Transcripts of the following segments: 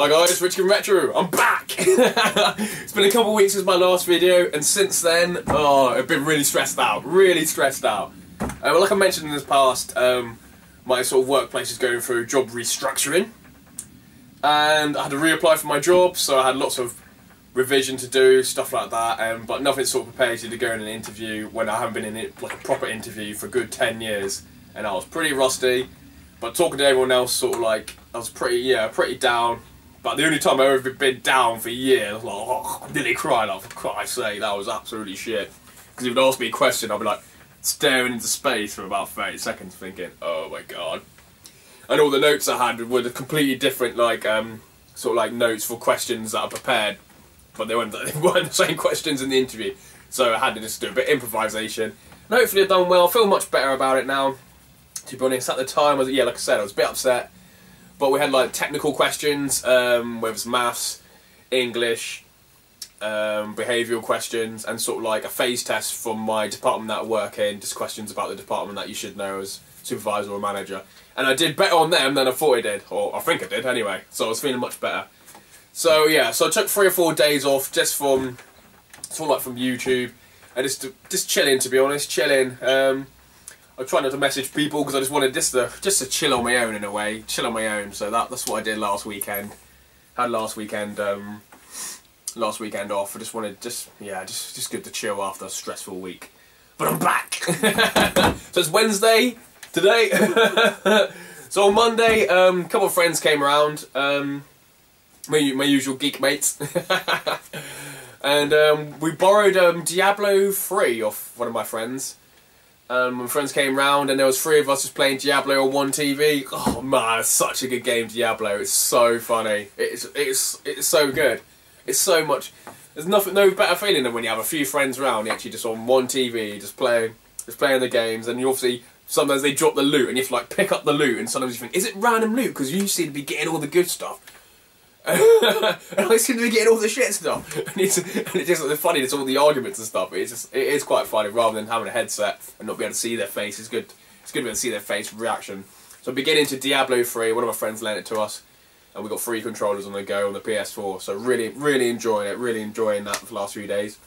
Hi guys, RICHKINGRETRO, I'm back! It's been a couple of weeks since my last video, and since then, I've been really stressed out. Well, like I mentioned in the past, my sort of workplace is going through job restructuring, and I had to reapply for my job, so I had lots of revision to do, stuff like that, but nothing sort of prepares you to go in an interview when I haven't been in it, like a proper interview for a good 10 years, and I was pretty rusty, but talking to everyone else, sort of like, I was pretty down. But the only time I've ever been down for years, I was like, oh, I nearly cried, like, for Christ's sake, that was absolutely shit. Because if you'd ask me a question, I'd be like, staring into space for about 30 seconds, thinking, oh my god. And all the notes I had were the completely different, like, sort of like notes for questions that I prepared, but they weren't the same questions in the interview. So I had to just do a bit of improvisation. And hopefully I've done well, I feel much better about it now. To be honest, at the time, like I said, I was a bit upset. But we had like technical questions, whether it's maths, English, behavioural questions, and sort of like a phase test from my department that I work in, just questions about the department that you should know as supervisor or manager. And I did better on them than I thought I did, or I think I did anyway, so I was feeling much better. So yeah, so I took 3 or 4 days off just from, sort of like from YouTube, and just chilling, to be honest, chilling. I tried not to message people because I just wanted just to chill on my own in a way, chill on my own. So that's what I did last weekend. Had last weekend off. I just wanted just good to chill after a stressful week. But I'm back. So it's Wednesday today. So on Monday, a couple of friends came around. My usual geek mates. And we borrowed Diablo 3 off one of my friends. My friends came round and there was 3 of us just playing Diablo on one TV. Oh man, it's such a good game, Diablo. It's so funny. It's so good. It's so much. There's no better feeling than when you have a few friends round, you actually just on one TV, just playing the games, and you obviously sometimes they drop the loot and you have to like pick up the loot, and sometimes you think, is it random loot? Because you seem to be getting all the good stuff. And I seem to be getting all the shit stuff, and it's just funny. It's all the arguments and stuff. It is quite funny rather than having a headset and not be able to see their face. It's good to be able to see their face reaction. So beginning to Diablo 3, one of my friends lent it to us, and we got 3 controllers on the go on the PS4. So really enjoying it. Really enjoying that for the last few days.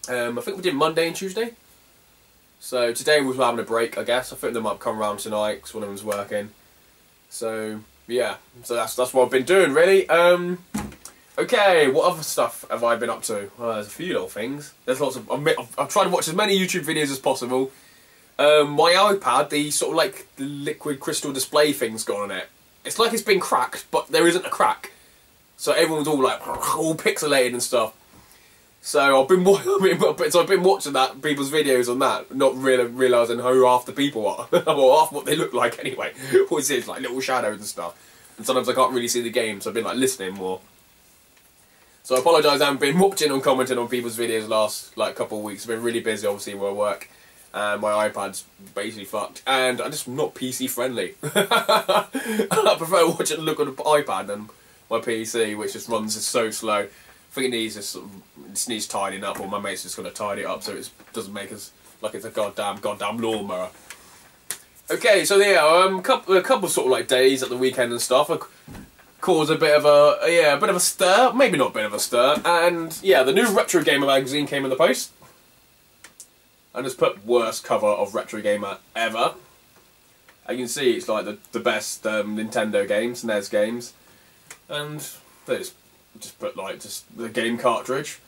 I think we did Monday and Tuesday. So today we were having a break, I guess. I think they might come around tonight because one of them's working. So yeah, so that's what I've been doing, really. Okay, what other stuff have I been up to? Well, there's a few little things. There's lots of. I've tried to watch as many YouTube videos as possible. My iPad, the sort of like the liquid crystal display thing's gone on it. It's like it's been cracked, but there isn't a crack. So everyone's all like all pixelated and stuff. So I've been watching that people's videos on that, not really realising who half the people are, or half what they look like anyway. All it is like little shadows and stuff. And sometimes I can't really see the game, so I've been like listening more. So I apologise, I haven't been watching and commenting on people's videos last like couple of weeks. I've been really busy, obviously, where I work, and my iPad's basically fucked, and I'm just not PC friendly. I prefer watching and look on the iPad than my PC, which just runs so slow. I think it just needs tidying up, or my mate's just going to tidy it up so it doesn't make us like it's a goddamn lawnmower. Okay, so yeah, a couple sort of like days at the weekend and stuff. I caused a bit of a stir, maybe not a bit of a stir, and yeah, the new Retro Gamer magazine came in the post. I just put worst cover of Retro Gamer ever. As you can see, it's like the best Nintendo games, NES games, and they just put like the game cartridge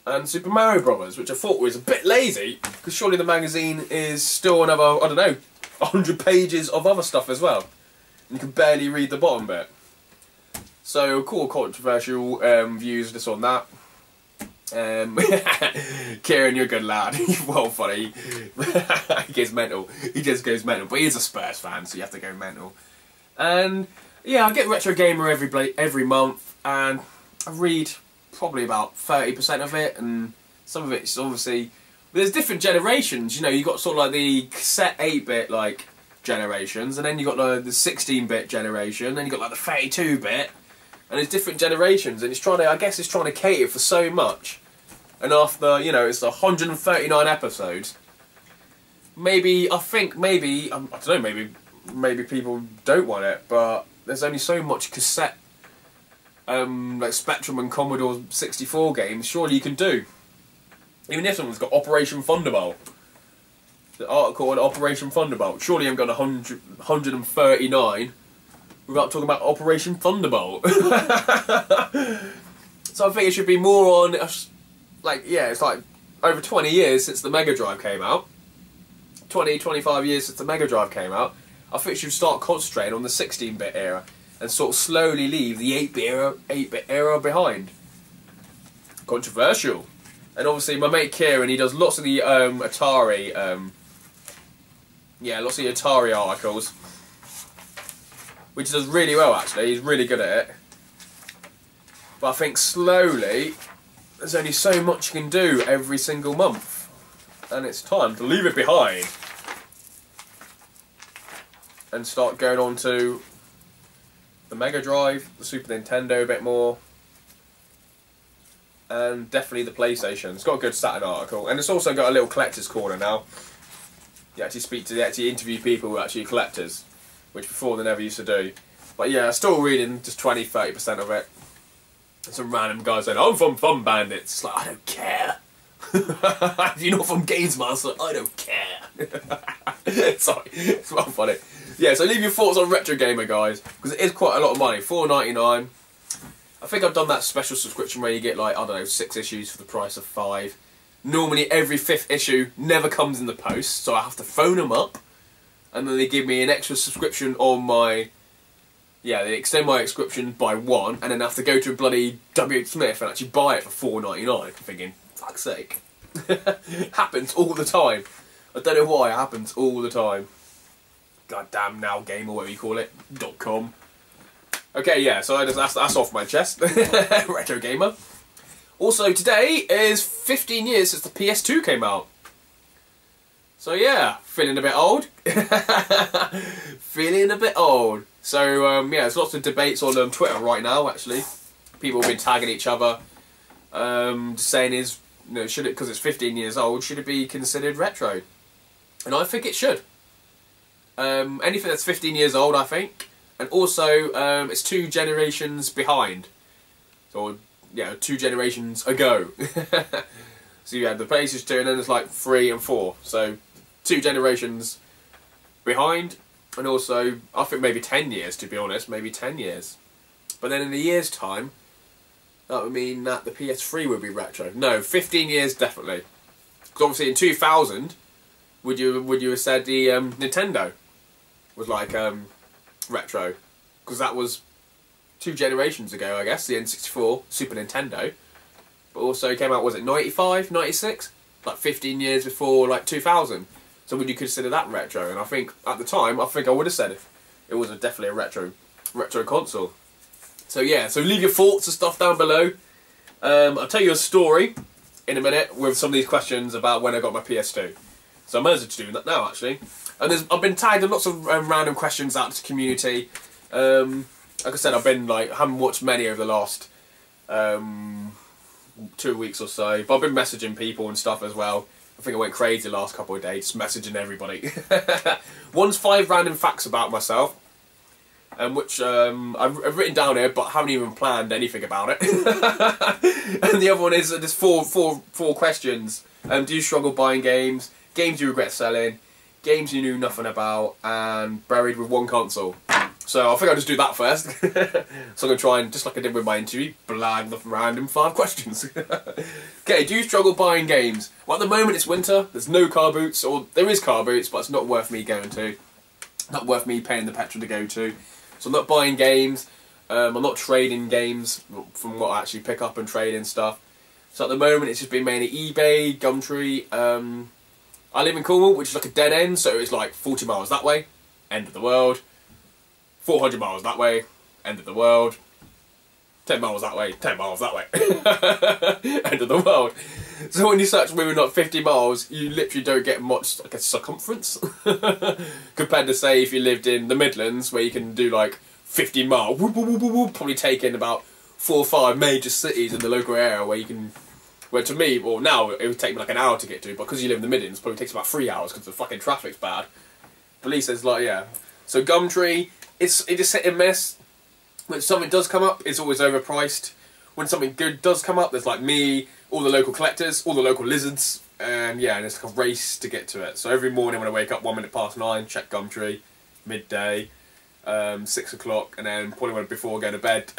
and Super Mario Brothers, which I thought was a bit lazy because surely the magazine is still another, I don't know, 100 pages of other stuff as well. You can barely read the bottom bit. So cool, controversial views just on that. Kieran, you're a good lad. You're well funny. He gets mental. He just goes mental, but he's a Spurs fan, so you have to go mental. And yeah, I get Retro Gamer every month, and I read probably about 30% of it, and some of it's obviously, there's different generations, you know, you got sort of like the cassette 8-bit like generations, and then you got the 16-bit generation, then you got like the 32-bit, and there's different generations, and I guess it's trying to cater for so much, and after, you know, it's 139 episodes, I don't know, maybe people don't want it, but there's only so much cassette like Spectrum and Commodore 64 games, surely you can do. Even this one's got Operation Thunderbolt. The article on Operation Thunderbolt. Surely I'm going 139 without talking about Operation Thunderbolt. So I think it should be more on, like, yeah, it's like over 20 years since the Mega Drive came out. 25 years since the Mega Drive came out. I think it should start concentrating on the 16-bit era and sort of slowly leave the 8-bit era behind. Controversial. And obviously my mate Kieran, he does lots of the Atari, lots of the Atari articles, which he does really well actually, he's really good at it. But I think slowly, there's only so much you can do every single month. And it's time to leave it behind. And start going on to the Mega Drive, the Super Nintendo a bit more. And definitely the PlayStation. It's got a good Saturn article. And it's also got a little collector's corner now. You actually interview people who are actually collectors. Which before they never used to do. But yeah, I'm still reading just 20-30% of it. Some random guy saying, I'm from Fun Bandits. It's like, I don't care. If you're not from Games Master, I don't care. Sorry, it's well funny. Yeah, so leave your thoughts on Retro Gamer, guys, because it is quite a lot of money. $4.99. I think I've done that special subscription where you get, like, I don't know, 6 issues for the price of 5. Normally every 5th issue never comes in the post, so I have to phone them up, and then they give me an extra subscription on my... Yeah, they extend my subscription by 1, and then I have to go to a bloody W.H. Smith and actually buy it for $4.99. I'm thinking, fuck's sake. Happens all the time. I don't know why, it happens all the time. Goddamn Now Game, or whatever you call it, .com. Okay, yeah, so that's off my chest. Retro Gamer. Also, today is 15 years since the PS2 came out. So yeah, feeling a bit old. Feeling a bit old. So yeah, there's lots of debates on Twitter right now. Actually, people have been tagging each other, saying should it, because it's 15 years old, should it be considered retro? And I think it should. Anything that's 15 years old, I think, and also it's 2 generations behind. So yeah, 2 generations ago. So you had the PlayStation 2, and then there's like 3 and 4. So 2 generations behind. And also, I think maybe 10 years, to be honest, maybe 10 years. But then in a year's time, that would mean that the PS3 would be retro. No, 15 years definitely. Because obviously in 2000, would you have said the Nintendo was like retro? Because that was 2 generations ago, I guess, the N64, Super Nintendo. But also it came out, was it 95, 96? Like 15 years before like 2000. So would you consider that retro? And I think at the time, I would have said it was definitely a retro console. So yeah, so leave your thoughts and stuff down below. I'll tell you a story in a minute with some of these questions about when I got my PS2. So I might as well do that now actually. And I've been tagged in lots of random questions out to the community. Like I said, haven't watched many over the last 2 weeks or so, but I've been messaging people and stuff as well. I think I went crazy the last couple of days, messaging everybody. One's 5 random facts about myself, which I've written down here, but haven't even planned anything about it. And the other one is there's four questions. Do you struggle buying games? Games you regret selling? Games you knew nothing about? And buried with 1 console. So I think I'll just do that first. So I'm going to try and, just like I did with my interview, blag the random 5 questions. Okay, do you struggle buying games? Well, at the moment it's winter, there's no car boots, or there is car boots, but it's not worth me going to. Not worth me paying the petrol to go to. So I'm not buying games, I'm not trading games from what I actually pick up and trade and stuff. So at the moment it's just been mainly eBay, Gumtree. I live in Cornwall, which is like a dead end, so it's like 40 miles that way, end of the world. 400 miles that way, end of the world. 10 miles that way, 10 miles that way. End of the world. So when you search within like 50 miles, you literally don't get much like a circumference. Compared to say if you lived in the Midlands, where you can do like 50 miles, probably take in about 4 or 5 major cities in the local area where you can... Where to me, well now it would take me like an hour to get to, but because you live in the Midlands, it probably takes about 3 hours because the fucking traffic's bad. Police says like, yeah. So Gumtree, it's just hit and miss. When something does come up, it's always overpriced. When something good does come up, there's like me, all the local collectors, all the local lizards, and yeah, and it's like a race to get to it. So every morning when I wake up 1:09, check Gumtree, midday, 6 o'clock, and then probably before going to bed.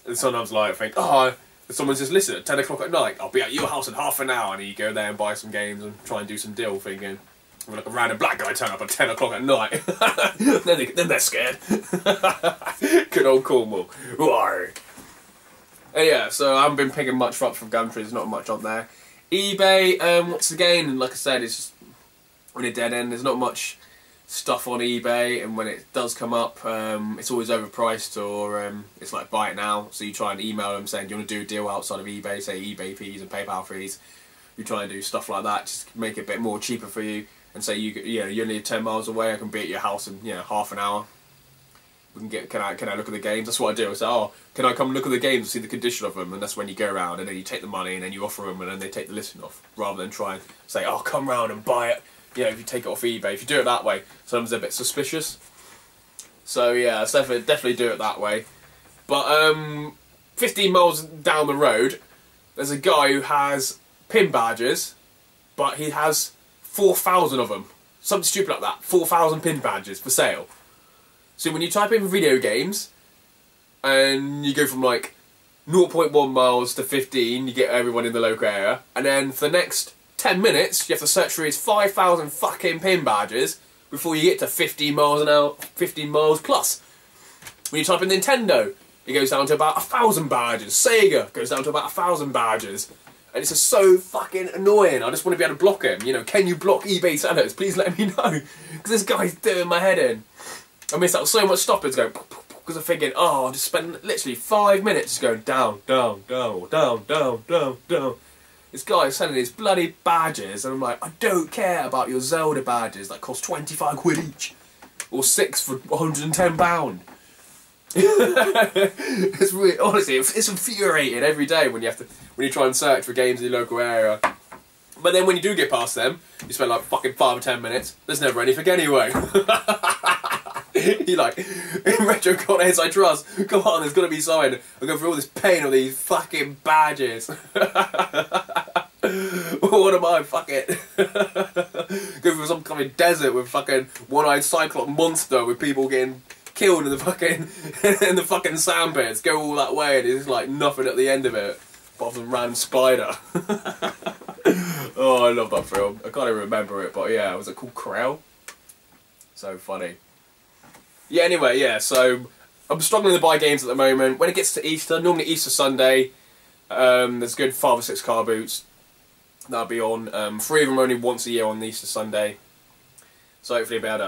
And sometimes like I think, oh, someone's just listed at 10 o'clock at night, I'll be at your house in half an hour, and you go there and buy some games and try and do some deal, thinking, when like a random black guy turn up at 10 o'clock at night. then they're scared. Good old Cornwall. Roar. And yeah, so I haven't been picking much up from Gumtree, there's not much on there. eBay, once again, like I said, it's just on a dead end, there's not much stuff on eBay, and when it does come up, it's always overpriced, or it's like buy it now, so you try and email them saying, do you want to do a deal outside of eBay, say eBay fees and PayPal fees, you try and do stuff like that, just make it a bit more cheaper for you, and say you're only 10 miles away, I can be at your house in half an hour. We can get, can I look at the games? That's what I do. I say, oh, can I come look at the games and see the condition of them? And that's when you go around and then you take the money and then you offer them and then they take the listing off, rather than try and say, oh, come round and buy it. If you take it off eBay, if you do it that way, sometimes they're a bit suspicious. So yeah, definitely do it that way. But 15 miles down the road, there's a guy who has pin badges, but he has 4,000 of them. Something stupid like that. 4,000 pin badges for sale. So when you type in video games, and you go from like 0.1 miles to 15, you get everyone in the local area, and then for the next 10 minutes, you have to search for his 5,000 fucking pin badges before you get to 15 miles an hour, 15 miles plus. When you type in Nintendo, it goes down to about 1,000 badges. Sega goes down to about 1,000 badges. And it's just so fucking annoying. I just want to be able to block him. Can you block eBay sellers? Please let me know. Because this guy's doing my head in. I missed out so much stoppage going, because I'm thinking, oh, I'll just spend literally 5 minutes just going down, down, down, down, down, down, down. This guy is selling these bloody badges, and I'm like, I don't care about your Zelda badges that cost 25 quid each, or 6 for £110. It's really, honestly, it's infuriating every day when you try and search for games in your local area. But then when you do get past them, you spend like fucking 5 or 10 minutes. There's never anything anyway. You're like, in Retro Conheads I trust. Come on, there's got to be something. I go through all this pain of these fucking badges. What am I, fuck it? Go through some kind of desert with fucking one-eyed cyclops monster with people getting killed in the fucking sandpits. Go all that way and there's like nothing at the end of it, apart from random spider. Oh, I love that film. I can't even remember it, but yeah, was it called Krell? So funny. Yeah, anyway, yeah, so I'm struggling to buy games at the moment. When it gets to Easter, normally Easter Sunday, there's good 5 or 6 car boots. That'll be on. 3 of them only once a year on Easter Sunday. So hopefully I'll be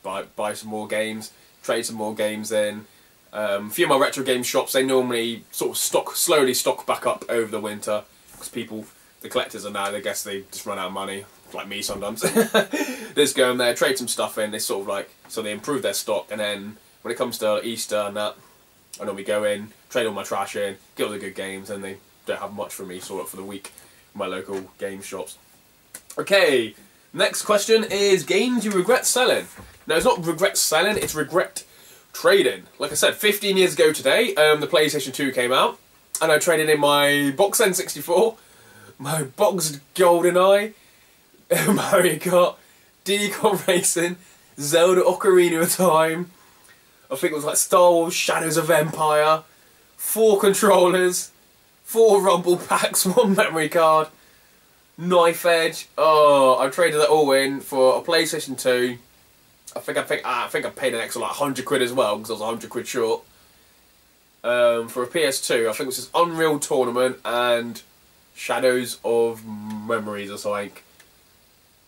able to buy some more games, trade some more games in. A few of my retro game shops, they normally sort of slowly stock back up over the winter. Because the collectors are now, I guess they just run out of money. Like me sometimes. They just go in there, trade some stuff in, they sort of like, so they improve their stock, and then when it comes to Easter and that, I normally go in, trade all my trash in, get all the good games, and they don't have much for me sort of for the week in my local game shops. Okay, next question is games you regret selling. Now it's not regret selling, it's regret trading. Like I said, 15 years ago today, the PlayStation 2 came out, and I traded in my Box N64, my Box GoldenEye, Mario Kart, Diddy Kong Racing, Zelda Ocarina of Time, I think it was like Star Wars Shadows of Empire, 4 controllers, 4 rumble packs, 1 memory card, knife edge. Oh, I traded that all in for a PlayStation 2. I think I paid an extra like 100 quid as well because I was 100 quid short. For a PS2, I think it was just Unreal Tournament and Shadows of Memories or something.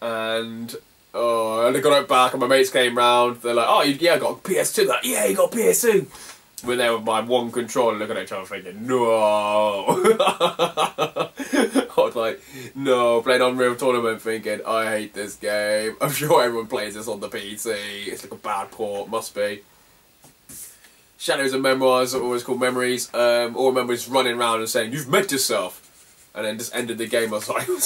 And I got it back, and my mates came round. They're like, "Oh, yeah, I got a PS2." Like, "Yeah, you got a PS2." We're there with my 1 controller, looking at each other, thinking, "No." I was like, "No." Playing Unreal Tournament, thinking, "I hate this game." I'm sure everyone plays this on the PC. It's like a bad port, must be. Shadows of Memories, or always called Memories. All I remember is running around and saying, "You've met yourself." And then just ended the game. I was like, I don't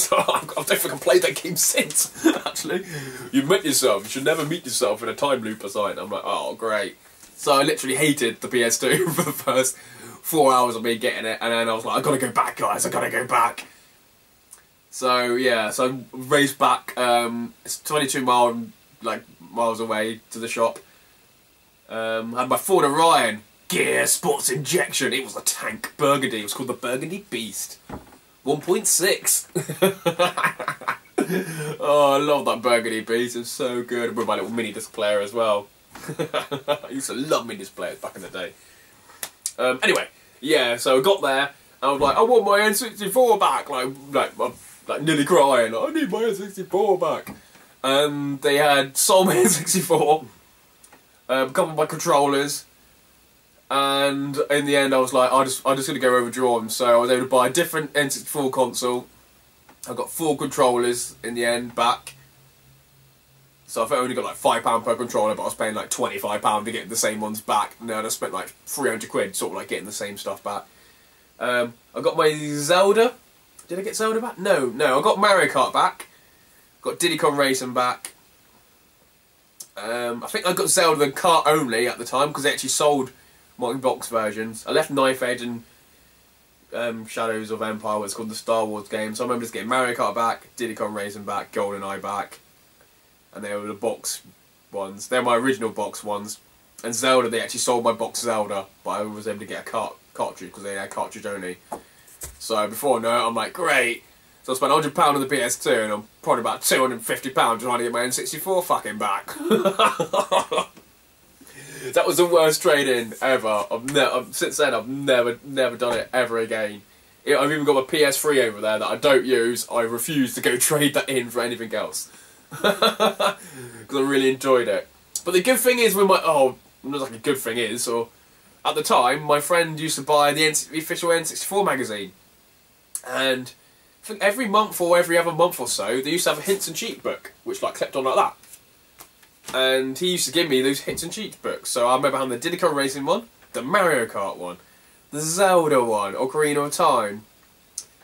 think I've played that game since, actually. You've met yourself. You should never meet yourself in a time loop or something. I'm like, oh, great. So I literally hated the PS2 for the first 4 hours of me getting it, and then I was like, I gotta go back, guys, I gotta go back. So yeah, so I raced back. It's 22 miles away to the shop. I had my Ford Orion Gear Sports Injection. It was a tank burgundy. It was called the Burgundy Beast 1.6. Oh, I love that Burgundy Beast. It's so good. With my little mini disc player as well. I used to love mini disc players back in the day. Anyway, yeah. So I got there, and I was like, I want my N64 back. Like nearly crying. I need my N64 back. And they had sold my N64. A couple of my controllers, and in the end I was like, I'm just going to go overdrawn, so I was able to buy a different N64 console. I got 4 controllers in the end back, so I've only got like £5 per controller, but I was paying like £25 to get the same ones back. Now I spent like 300 quid sort of like getting the same stuff back. I got my Zelda. Did I get Zelda back? No, I got Mario Kart back, got Diddy Kong Racing back. I think I got Zelda and Kart only at the time, because they actually sold multi-box versions. I left Knife Edge and Shadows of Empire, what's called the Star Wars game, so I remember just getting Mario Kart back, Diddy Kong Racing back, GoldenEye back, and they were the box ones. They're my original box ones. And Zelda, they actually sold my box Zelda, but I was able to get a cartridge, because they had cartridge only. So before I know it, I'm like, great! So I spent £100 on the PS2, and I'm probably about £250 trying to get my N64 fucking back. That was the worst trade-in ever. Since then, I've never done it ever again. I've even got my PS3 over there that I don't use. I refuse to go trade that in for anything else. Because I really enjoyed it. But the good thing is with my... Oh, not like a good thing is, or... At the time, my friend used to buy the official N64 magazine. And... I think every month or every other month or so, they used to have a hints and cheat book, which like clipped on like that. And he used to give me those hints and cheat books. So I remember having the Diddy Kong Racing one, the Mario Kart one, the Zelda one, Ocarina of Time,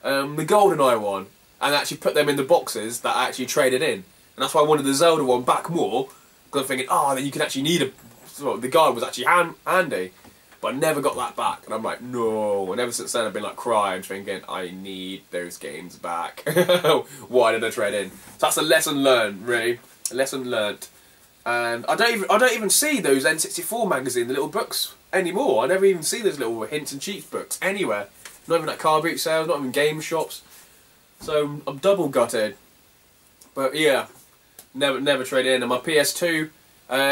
the GoldenEye one, and actually put them in the boxes that I actually traded in. And that's why I wanted the Zelda one back more, because I'm thinking, oh, then you can actually need a... So the guide was actually handy. But I never got that back, and I'm like, no. And ever since then, I've been like crying, thinking, I need those games back. Why did I trade in? So that's a lesson learned, really, a lesson learnt. And I don't even see those N64 magazine, the little books anymore. I never even see those little hints and cheats books anywhere. Not even at car boot sales, not even game shops. So I'm double gutted. But yeah, never traded in. And my PS2, I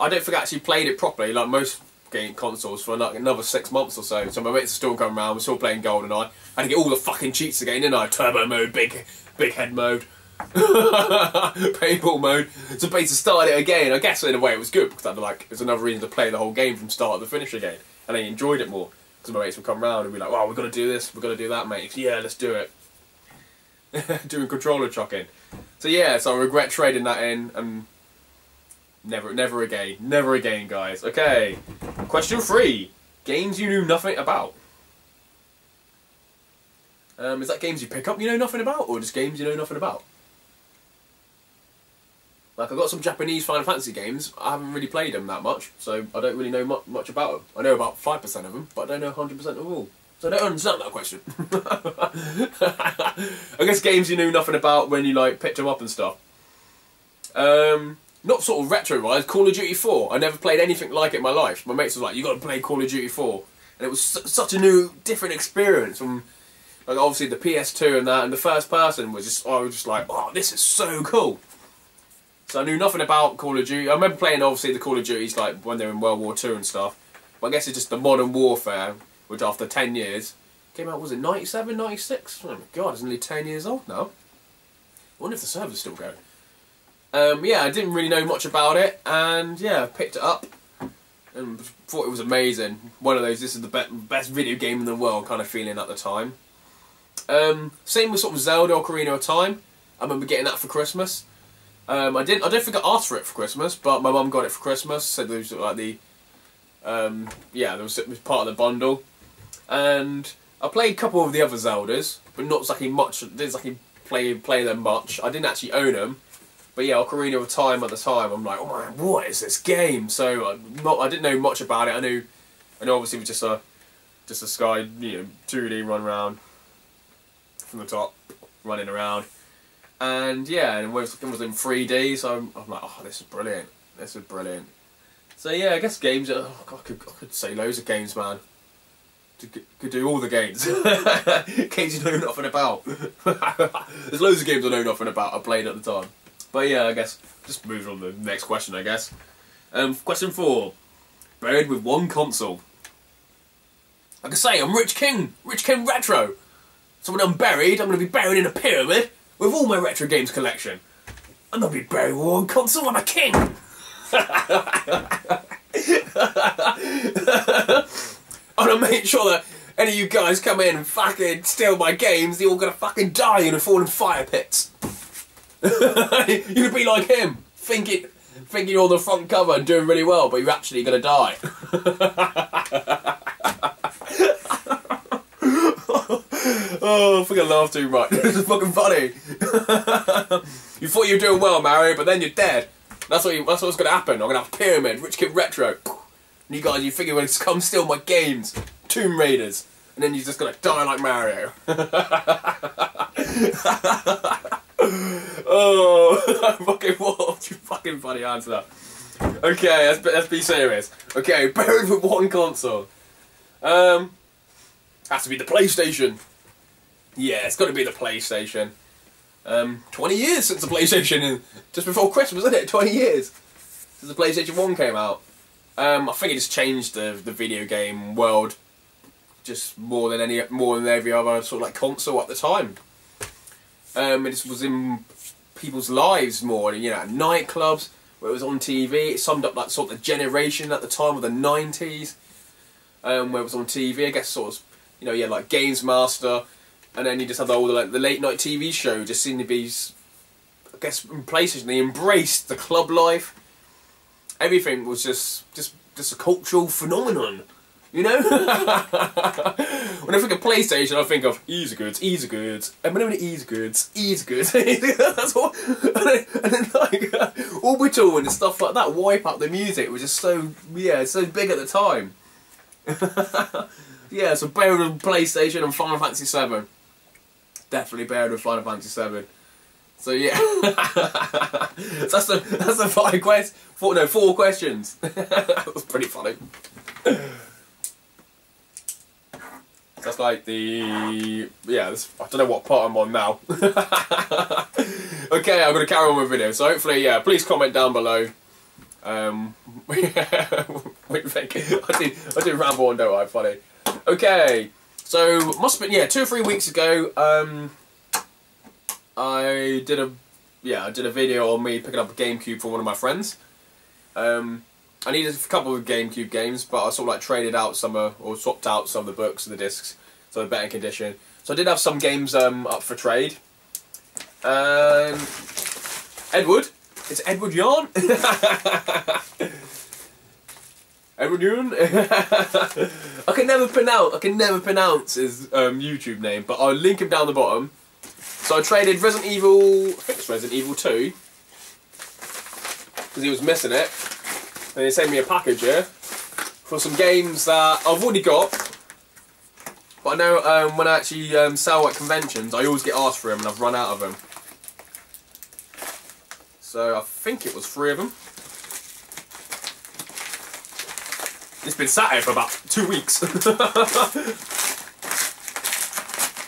don't think I actually played it properly, like most game consoles, for like another 6 months or so. So my mates are still coming around, we're still playing GoldenEye. I had to get all the fucking cheats again, didn't I? Turbo mode, big head mode, paintball mode. So basically start it again. I guess in a way it was good, because I'd like, it's another reason to play the whole game from start to finish again. And I enjoyed it more, because my mates would come around and be like, wow, we've got to do this, we've got to do that, mate. Yeah, let's do it. Doing controller chucking. So yeah, so I regret trading that in, and never again, guys. Okay, question 3. Games you knew nothing about. Is that games you pick up you know nothing about, or just games you know nothing about? Like, I've got some Japanese Final Fantasy games, I haven't really played them that much, so I don't really know much about them. I know about 5% of them, but I don't know 100% of all. So I don't understand that question. I guess games you knew nothing about when you like picked them up and stuff. Not sort of retro-wise, Call of Duty 4. I never played anything like it in my life. My mates was like, you got to play Call of Duty 4. And it was such a new, different experience from, like, obviously the PS2 and that, and the first person was just, I was just like, oh, this is so cool. So I knew nothing about Call of Duty. I remember playing, obviously, the Call of Duties, like, when they were in World War II and stuff. But I guess it's just the Modern Warfare, which after 10 years, came out, was it 97, 96? Oh my god, it's nearly 10 years old now. I wonder if the server's still going. Yeah, I didn't really know much about it, and yeah, picked it up and thought it was amazing. One of those, this is the best video game in the world kind of feeling at the time. Same with sort of Zelda Ocarina of Time. I remember getting that for Christmas. I don't think I asked for it for Christmas, but my mum got it for Christmas. Said there was like the yeah, it was part of the bundle. And I played a couple of the other Zeldas, but not exactly much. Didn't exactly play them much. I didn't actually own them. But yeah, Ocarina of Time at the time, I'm like, oh man, what is this game? So I didn't know much about it. I know obviously it was just a sky, you know, 2D run around from the top, running around, and yeah, and it was in 3D. So I'm like, oh, this is brilliant. This is brilliant. So yeah, I guess games. I could say loads of games, man. Could do all the games. Games you know nothing about. There's loads of games I know nothing about. I played at the time. But yeah, I guess just move on to the next question. I guess. Question 4. Buried with one console. Like I say, I'm Rich King Retro. So when I'm buried, I'm going to be buried in a pyramid with all my retro games collection. I'm not going to be buried with one console. I'm a king. I'm going to make sure that any of you guys come in and fucking steal my games, you're all going to fucking die in a falling fire pits. You're going to be like him, thinking you're on the front cover and doing really well, but you're actually going to die. Oh, I fucking laugh too much. This is fucking funny. You thought you were doing well, Mario, but then you're dead. That's what's going to happen. I'm going to have a pyramid, Rich Kid Retro. And you guys, you figure when it's come steal my games, Tomb Raiders, and then you're just going to die like Mario. Oh, fucking what? You fucking funny answer. Okay, let's be serious. Okay, buried with one console. Has to be the PlayStation. Yeah, it's got to be the PlayStation. 20 years since the PlayStation, just before Christmas, isn't it? 20 years since the PlayStation 1 came out. I think it just changed the video game world just more than every other sort of like console at the time. It just was in people's lives more, you know, at nightclubs, where it was on TV. It summed up like sort of the generation at the time of the 90s, where it was on TV. I guess sort of, you know, you had like Games Master, and then you just had all the late night TV show. Just seemed to be, I guess, in PlayStation they embraced the club life. Everything was just a cultural phenomenon, you know. When I think of PlayStation, I think of easy goods. And when I easy goods. That's what. And then like Orbital and stuff like that. Wipe Out the music was just so so big at the time. Yeah, so buried with PlayStation and Final Fantasy 7. Definitely buried with Final Fantasy 7. So yeah, that's the 4 questions. That was pretty funny. That's like I don't know what part I'm on now. Okay, I'm gonna carry on with the video. So hopefully, yeah, please comment down below. What do you think? I do ramble on, don't I? Funny. Okay, so must have been 2 or 3 weeks ago. I did a video on me picking up a GameCube from one of my friends. I needed a couple of GameCube games, but I sort of like traded out or swapped out some of the books and the discs, so they're better condition. So I did have some games up for trade. Edward, it's Edward Yarn. Edward Yarn. I can never pronounce his YouTube name, but I'll link him down the bottom. So I traded Resident Evil, I think it's Resident Evil 2, because he was missing it. And he sent me a package here for some games that I've already got. But I know when I actually sell at conventions, I always get asked for them, and I've run out of them. So I think it was 3 of them. It's been sat here for about 2 weeks.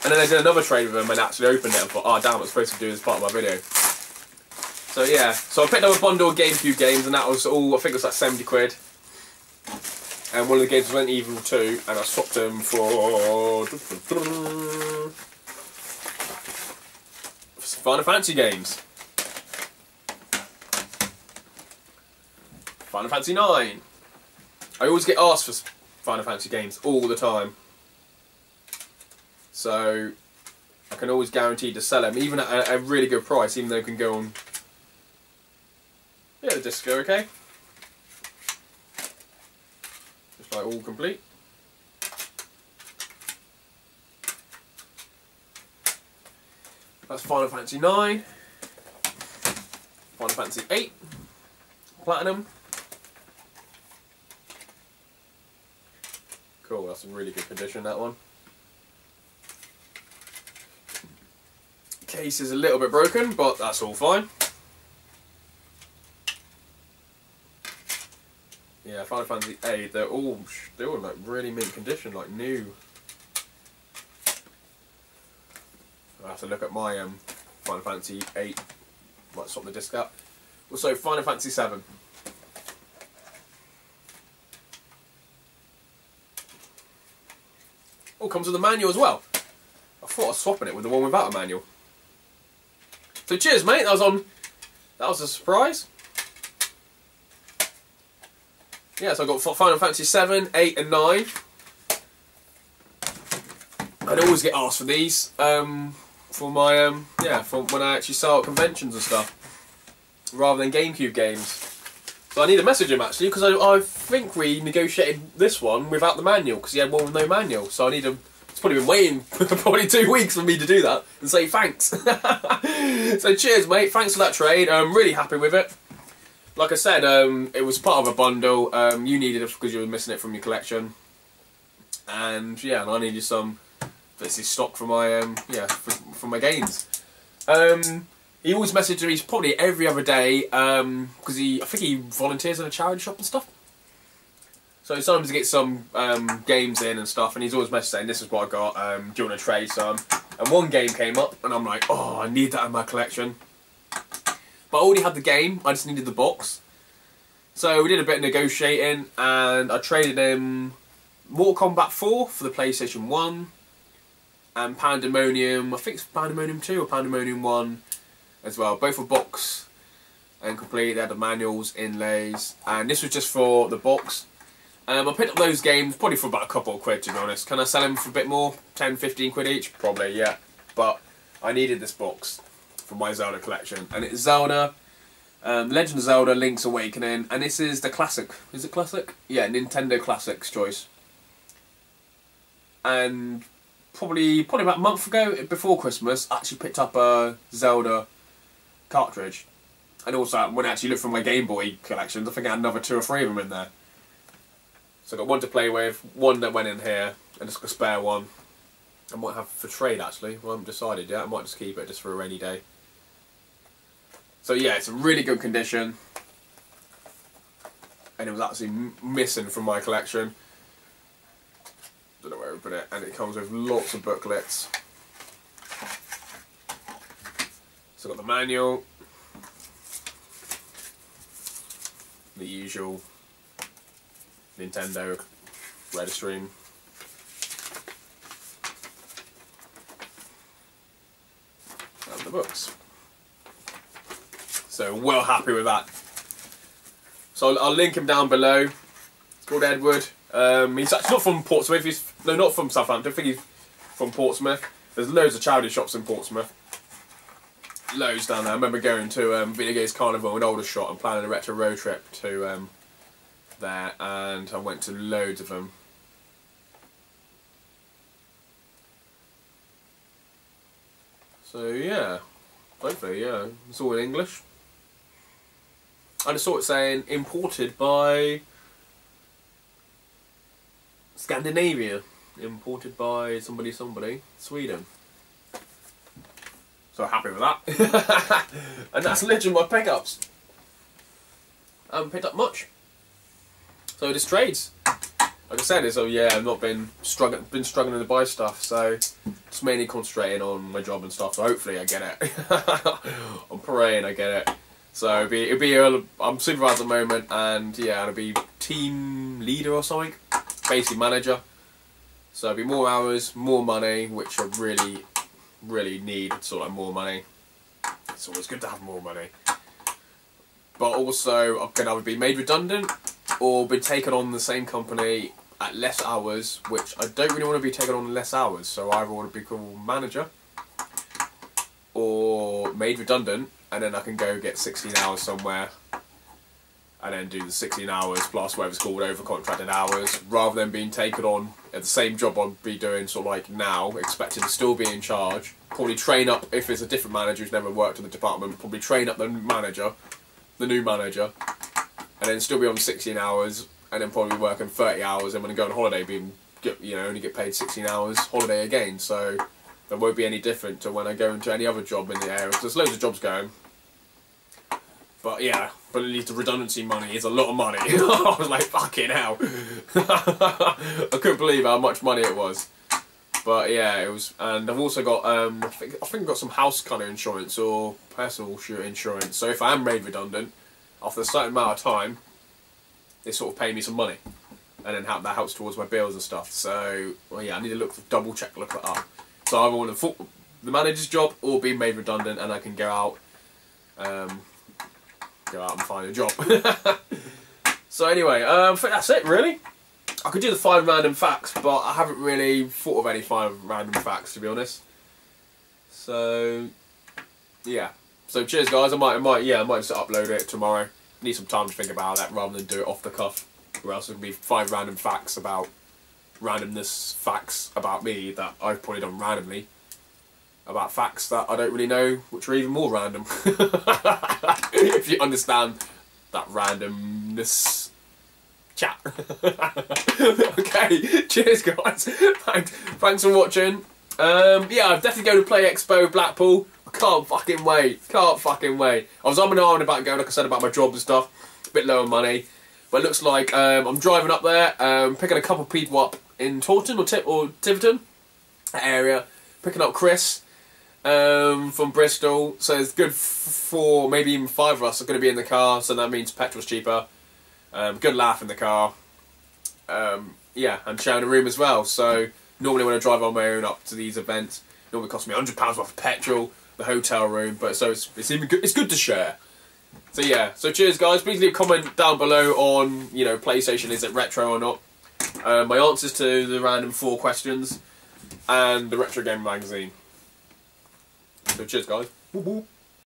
And then I did another trade with them and actually opened it and thought, oh damn, I was supposed to do this part of my video. So yeah, so I picked up a bundle of GameCube games, and that was all, I think it was like 70 quid. And one of the games was Resident Evil 2, and I swapped them for some Final Fantasy games. Final Fantasy 9. I always get asked for Final Fantasy games all the time. So I can always guarantee to sell them, even at a really good price, even though it can go on. Yeah, the discs go okay. Just like all complete. That's Final Fantasy 9. Final Fantasy 8 Platinum. Cool, that's in really good condition, that one. Case is a little bit broken, but that's all fine. Yeah, Final Fantasy 8, they're all in like really mint condition, like new. I have to look at my Final Fantasy 8. Might swap the disc out. Also, Final Fantasy 7. Oh, comes with a manual as well. I thought I was swapping it with the one without a manual. So cheers, mate. That was a surprise. Yeah, so I got Final Fantasy 7, 8, and 9. I'd always get asked for these for my for when I actually sell at conventions and stuff, rather than GameCube games. So I need to message him actually, because I think we negotiated this one without the manual, because he had one with no manual. So I need to. It's probably been waiting for probably 2 weeks for me to do that and say thanks. So cheers, mate. Thanks for that trade. I'm really happy with it. Like I said, it was part of a bundle. You needed it because you were missing it from your collection, and yeah, and I needed some. This is stock for my for my games. He always messages me probably every other day because I think he volunteers in a charity shop and stuff. So sometimes he gets some games in and stuff, and he's always messaging saying, "This is what I got. Do you want to trade some?" And one game came up, and I'm like, "Oh, I need that in my collection." But I already had the game. I just needed the box. So we did a bit of negotiating, and I traded him Mortal Kombat 4 for the PlayStation 1. And Pandemonium, I think it's Pandemonium 2 or Pandemonium 1 as well. Both were box and complete. They had the manuals, inlays, and this was just for the box. I picked up those games probably for about a couple of quid, to be honest. Can I sell them for a bit more? 10, 15 quid each? Probably, yeah. But I needed this box for my Zelda collection. And it's Zelda, Legend of Zelda, Link's Awakening, and this is the classic. Is it classic? Yeah, Nintendo Classics choice. And probably about a month ago, before Christmas, I actually picked up a Zelda cartridge. And also, when I actually looked for my Game Boy collections, I think I had another 2 or 3 of them in there. So I got one to play with, one that went in here, and just a spare one. I might have for trade actually, well, I haven't decided yet. I might just keep it just for a rainy day. So yeah, it's in really good condition. And it was actually missing from my collection. Don't know where to put it, and it comes with lots of booklets. So I've got the manual, the usual Nintendo registering, and the books. So well happy with that. So I'll link him down below. It's called Edward. He's actually not from Portsmouth. No, not from Southampton. I think he's from Portsmouth. There's loads of charity shops in Portsmouth. Loads down there. I remember going to Video Games Carnival in Aldershot and planning a retro road trip to there, and I went to loads of them. So yeah, hopefully, yeah, it's all in English. I just saw it saying imported by Scandinavia, imported by somebody, Sweden. So happy with that. And that's literally my pickups. I haven't picked up much. So this trades. Like I said, I've not been struggling to buy stuff, so just mainly concentrating on my job and stuff. So hopefully I get it. I'm praying I get it. So I'm supervisor at the moment, and yeah, I'll be team leader or something, basically manager. So it'll be more hours, more money, which I really need. Sort of like more money. It's always good to have more money. But also, I can either be made redundant or be taken on the same company at less hours, which I don't really want to be taken on less hours. So I either want to be called manager or made redundant, and then I can go get 16 hours somewhere and then do the 16 hours plus whatever's called over contracted hours, rather than being taken on at the same job I'd be doing sort of like now, expected to still be in charge. Probably train up, if it's a different manager who's never worked in the department, probably train up the new manager, and then still be on 16 hours, and then probably working 30 hours, and when I go on holiday, only get paid 16 hours holiday again. So that won't be any different to when I go into any other job in the area, because there's loads of jobs going. But yeah, but at least the redundancy money is a lot of money. I was like, fucking hell. I couldn't believe how much money it was. But yeah, it was, and I've also got, I think I've got some house kind of insurance or personal insurance. So if I am made redundant, after a certain amount of time, they sort of pay me some money, and then that helps towards my bills and stuff. So well, yeah, I need to look that up. So I either want the manager's job or be made redundant, and I can go out and find a job. So anyway, I think that's it really. I could do the 5 random facts, but I haven't really thought of any 5 random facts, to be honest. So yeah. So cheers guys, I might just upload it tomorrow. Need some time to think about that rather than do it off the cuff. Or else it would be 5 random facts about facts about me that I've probably done randomly. About facts that I don't really know, which are even more random. If you understand that randomness chat. Okay, cheers guys. Thanks for watching. Yeah, I've definitely going to Play Expo Blackpool. I can't fucking wait. I was on and on about going, like I said, about my job and stuff. A bit lower money. But it looks like I'm driving up there, picking a couple of people up in Taunton or Tiverton area. Picking up Chris from Bristol. So it's good for maybe even 5 of us are going to be in the car. So that means petrol's cheaper. Good laugh in the car. Yeah, and sharing a room as well. So normally when I drive on my own up to these events, it normally costs me £100 worth of petrol, the hotel room. But so it's even good. It's good to share. So yeah. So cheers, guys. Please leave a comment down below on PlayStation, is it retro or not? My answers to the random 4 questions and the retro game magazine. So cheers, guys. Whoop, whoop.